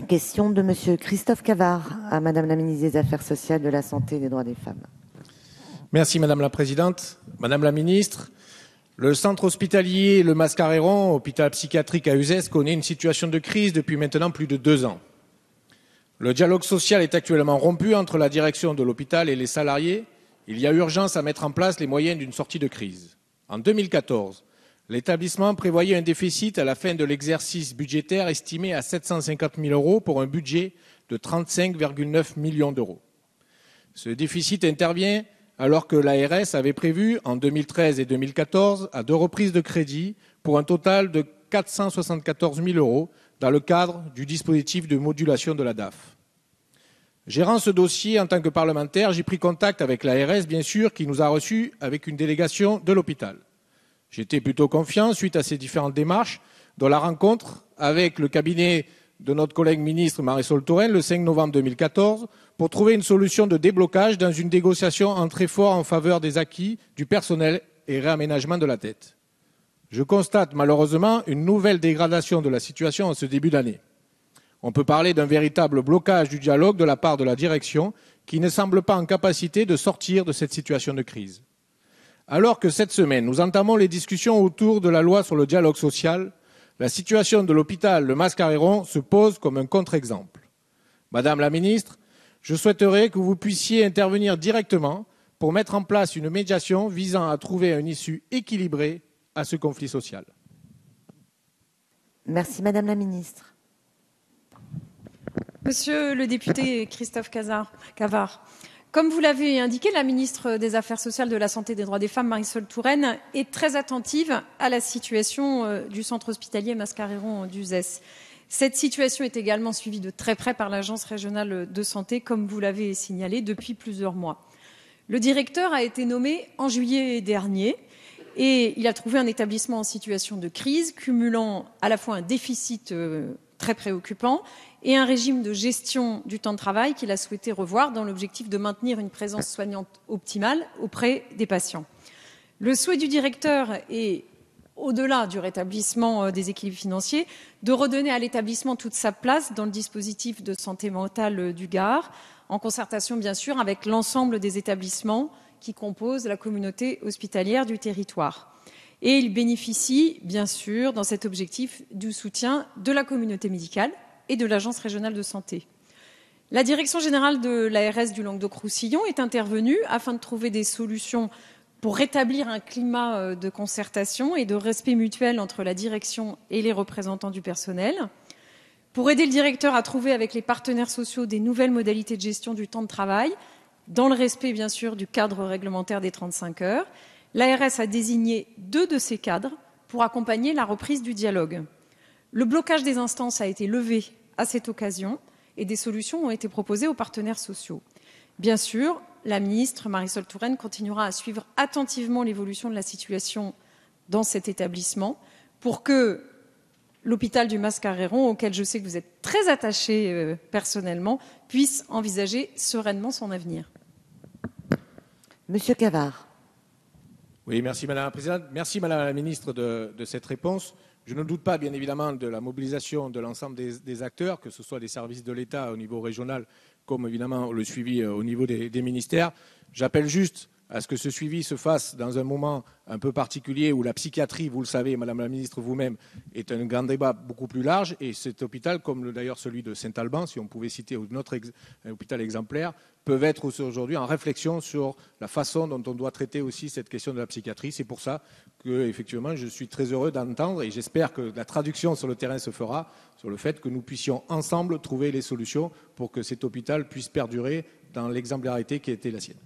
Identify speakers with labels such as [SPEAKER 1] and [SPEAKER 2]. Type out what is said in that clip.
[SPEAKER 1] Question de Monsieur Christophe Cavard à Madame la ministre des Affaires sociales, de la Santé et des droits des femmes.
[SPEAKER 2] Merci Madame la Présidente. Madame la Ministre, le centre hospitalier Le Mascareiron, hôpital psychiatrique à Uzès, connaît une situation de crise depuis maintenant plus de 2 ans. Le dialogue social est actuellement rompu entre la direction de l'hôpital et les salariés. Il y a urgence à mettre en place les moyens d'une sortie de crise. En 2014, l'établissement prévoyait un déficit à la fin de l'exercice budgétaire estimé à 750 000 € pour un budget de 35,9 millions d'euros. Ce déficit intervient alors que l'ARS avait prévu en 2013 et 2014 à 2 reprises de crédit pour un total de 474 000 € dans le cadre du dispositif de modulation de la DAF. Gérant ce dossier en tant que parlementaire, j'ai pris contact avec l'ARS, bien sûr, qui nous a reçus avec une délégation de l'hôpital. J'étais plutôt confiant suite à ces différentes démarches, dont la rencontre avec le cabinet de notre collègue ministre Marisol Touraine le 5 novembre 2014 pour trouver une solution de déblocage dans une négociation en très fort en faveur des acquis, du personnel et réaménagement de la dette. Je constate malheureusement une nouvelle dégradation de la situation en ce début d'année. On peut parler d'un véritable blocage du dialogue de la part de la direction qui ne semble pas en capacité de sortir de cette situation de crise. Alors que cette semaine, nous entamons les discussions autour de la loi sur le dialogue social, la situation de l'hôpital Le Mascareiron se pose comme un contre-exemple. Madame la ministre, je souhaiterais que vous puissiez intervenir directement pour mettre en place une médiation visant à trouver une issue équilibrée à ce conflit social.
[SPEAKER 1] Merci Madame la ministre.
[SPEAKER 3] Monsieur le député Christophe Cavard, comme vous l'avez indiqué, la ministre des Affaires sociales, de la Santé et des droits des femmes, Marisol Touraine, est très attentive à la situation du centre hospitalier Mascareiron d'Uzès. Cette situation est également suivie de très près par l'Agence régionale de santé, comme vous l'avez signalé, depuis plusieurs mois. Le directeur a été nommé en juillet dernier et il a trouvé un établissement en situation de crise, cumulant à la fois un déficit très préoccupant et un régime de gestion du temps de travail qu'il a souhaité revoir dans l'objectif de maintenir une présence soignante optimale auprès des patients. Le souhait du directeur est, au-delà du rétablissement des équilibres financiers, de redonner à l'établissement toute sa place dans le dispositif de santé mentale du Gard, en concertation bien sûr avec l'ensemble des établissements qui composent la communauté hospitalière du territoire. Et il bénéficie bien sûr dans cet objectif du soutien de la communauté médicale et de l'Agence régionale de santé. La direction générale de l'ARS du Languedoc-Roussillon est intervenue afin de trouver des solutions pour rétablir un climat de concertation et de respect mutuel entre la direction et les représentants du personnel, pour aider le directeur à trouver avec les partenaires sociaux des nouvelles modalités de gestion du temps de travail, dans le respect bien sûr du cadre réglementaire des 35 heures. L'ARS a désigné 2 de ces cadres pour accompagner la reprise du dialogue. Le blocage des instances a été levé à cette occasion et des solutions ont été proposées aux partenaires sociaux. Bien sûr, la ministre Marisol Touraine continuera à suivre attentivement l'évolution de la situation dans cet établissement pour que l'hôpital du Mascareiron, auquel je sais que vous êtes très attaché personnellement, puisse envisager sereinement son avenir.
[SPEAKER 1] Monsieur Cavard.
[SPEAKER 2] Oui, merci Madame la Présidente. Merci Madame la Ministre de cette réponse. Je ne doute pas, bien évidemment, de la mobilisation de l'ensemble des acteurs, que ce soit des services de l'État au niveau régional, comme évidemment le suivi au niveau des ministères. J'appelle juste à ce que ce suivi se fasse dans un moment un peu particulier où la psychiatrie, vous le savez, Madame la Ministre, vous-même, est un grand débat beaucoup plus large. Et cet hôpital, comme d'ailleurs celui de Saint-Alban, si on pouvait citer notre hôpital exemplaire, peuvent être aujourd'hui en réflexion sur la façon dont on doit traiter aussi cette question de la psychiatrie. C'est pour ça que, effectivement, je suis très heureux d'entendre et j'espère que la traduction sur le terrain se fera sur le fait que nous puissions ensemble trouver les solutions pour que cet hôpital puisse perdurer dans l'exemplarité qui a été la sienne.